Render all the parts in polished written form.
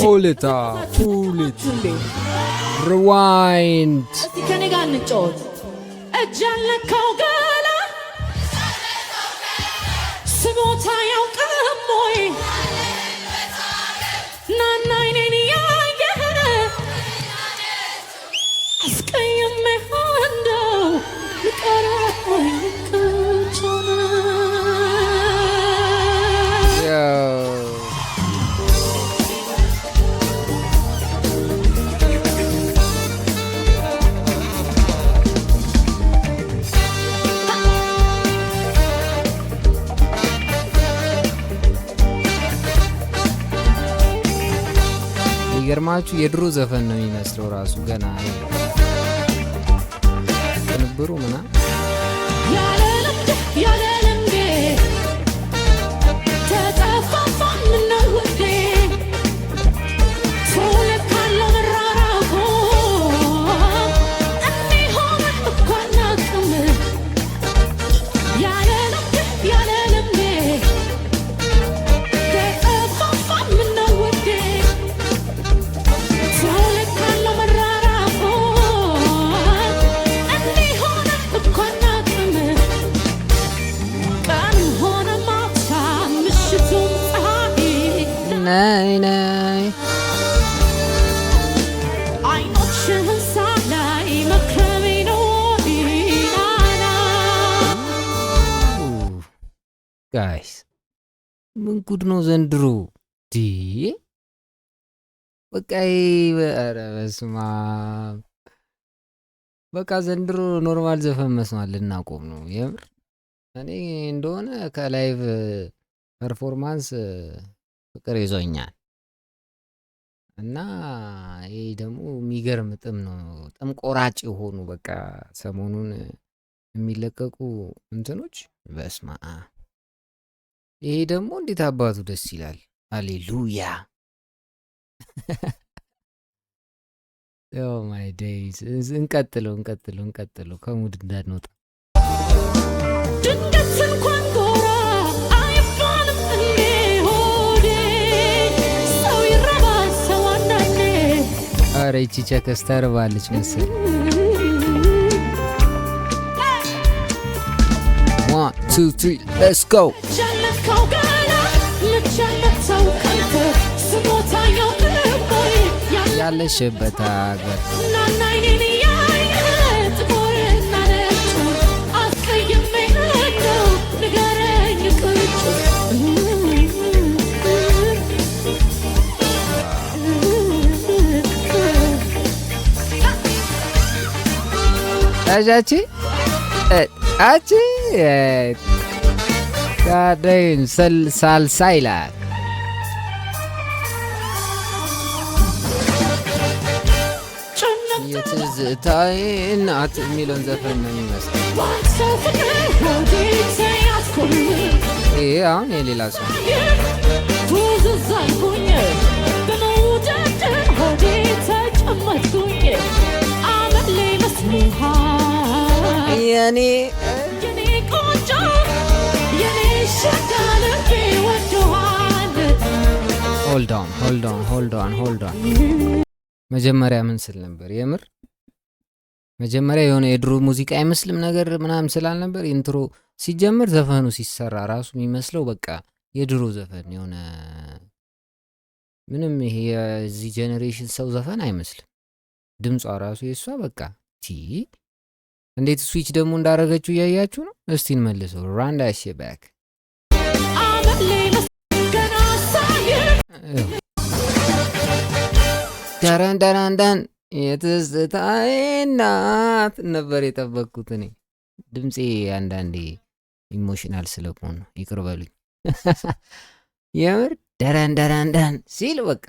Pull it up, pull it. Rewind. ይገርማችሁ የድሮ ዘፈን ነው የሚመስለው ራሱ ገና ንብሩ ምና nay nay guys ምን ጉድ ነው ዘንድሮ ዲ በቃይ ኧረ በስመ አብ በቃ ዘንድሮ ኖርማል ዘፈን መስማት ልናቆም ነው የምር እኔ እንደሆነ ከላይቭ ፐርፎርማንስ ፍቅር ይዞኛል እና ይሄ ደግሞ የሚገርም ጥም ነው ጥም ቆራጭ የሆኑ በቃ ሰሞኑን የሚለቀቁ እንትኖች በስመ አብ ይሄ ደግሞ እንዴት አባቱ ደስ ይላል ሃሌሉያ ኦ ማይ ዴይዝ እንቀጥለው ከሙድ እንዳንወጣ ድንገት እንኳን ጎራ አይባልም እንዴ ሆዴ ሰው ይረባል ሰው አንዳንዴ ኧረ ይቺ ቸከስ ተርባለች መሰል 1 2 3 let's go ያለሽበት ሀገር አጃቺ አቺ ጋደን ሳልሳ ይላል የትዝታዬ እናት የሚለውን ዘፈን ነው የሚመስለው ይሄ አሁን የሌላ ሰው የኔ ሆልድ ኦን መጀመሪያ ምን ስል ነበር የምር መጀመሪያ የሆነ የድሮ ሙዚቃ አይመስልም ነገር ምናምን ስላል ነበር ኢንትሮ ሲጀምር ዘፈኑ ሲሰራ ራሱ የሚመስለው በቃ የድሮ ዘፈን የሆነ ምንም ይሄ የዚህ ጄኔሬሽን ሰው ዘፈን አይመስልም ድምጿ ራሱ የሷ በቃ ቲ እንዴት ስዊች ደግሞ እንዳረገችው ያያችሁ ነው እስቲ እንመልሰው ራንዳ ሼባክ ዳራንዳራንዳን የትዝታዬ እናት ነበር የጠበቅኩት እኔ ድምፄ አንዳንዴ ኢሞሽናል ስለሆነ ይቅር በሉኝ የምር ዳራንዳራንዳን ሲል በቃ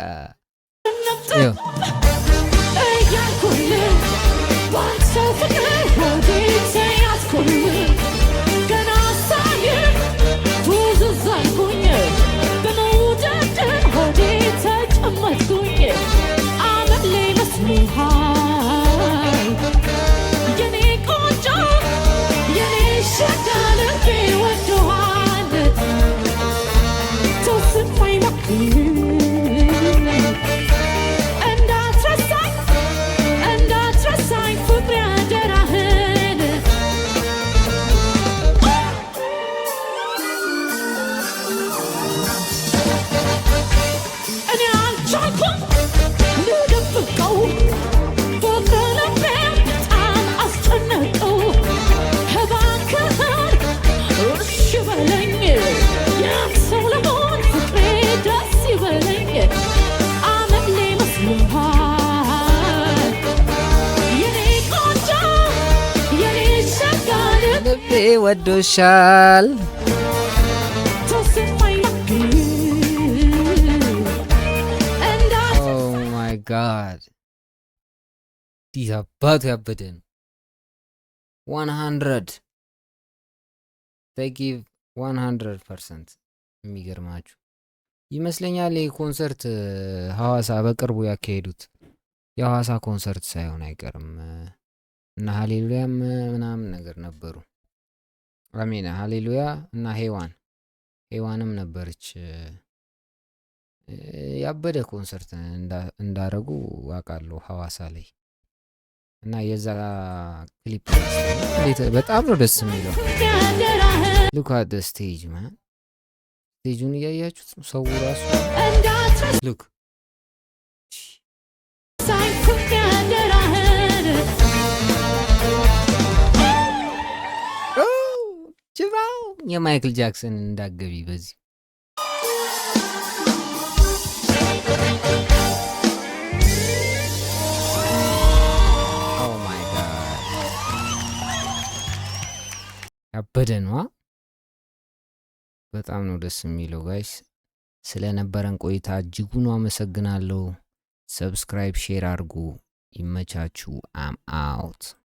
ወዶሻል። ኦ ማይ ጋድ ዲስ አባቱ ያበደ ነው። 100 they give 100%። የሚገርማችሁ ይመስለኛል ይህ ኮንሰርት ሐዋሳ በቅርቡ ያካሄዱት የሐዋሳ ኮንሰርት ሳይሆን አይቀርም እና ሃሌሉያም ምናምን ነገር ነበሩ። አሜን ሃሌሉያ እና ሄዋንም ነበረች። ያበደ ኮንሰርት እንዳረጉ አውቃለሁ ሐዋሳ ላይ እና የዛ ክሊፕ በጣም ነው ደስ የሚለው። ሉክ አት ዘ ስቴጅ ማን ስቴጁን እያያችሁት ነው ሰው ራሱ ሉክ ጅባው የማይክል ጃክሰን እንዳገቢ በዚህ ያበደ ነዋ። በጣም ነው ደስ የሚለው ጋይስ። ስለነበረን ቆይታ እጅጉን አመሰግናለሁ። ሰብስክራይብ፣ ሼር አድርጉ። ይመቻችሁ። አም አውት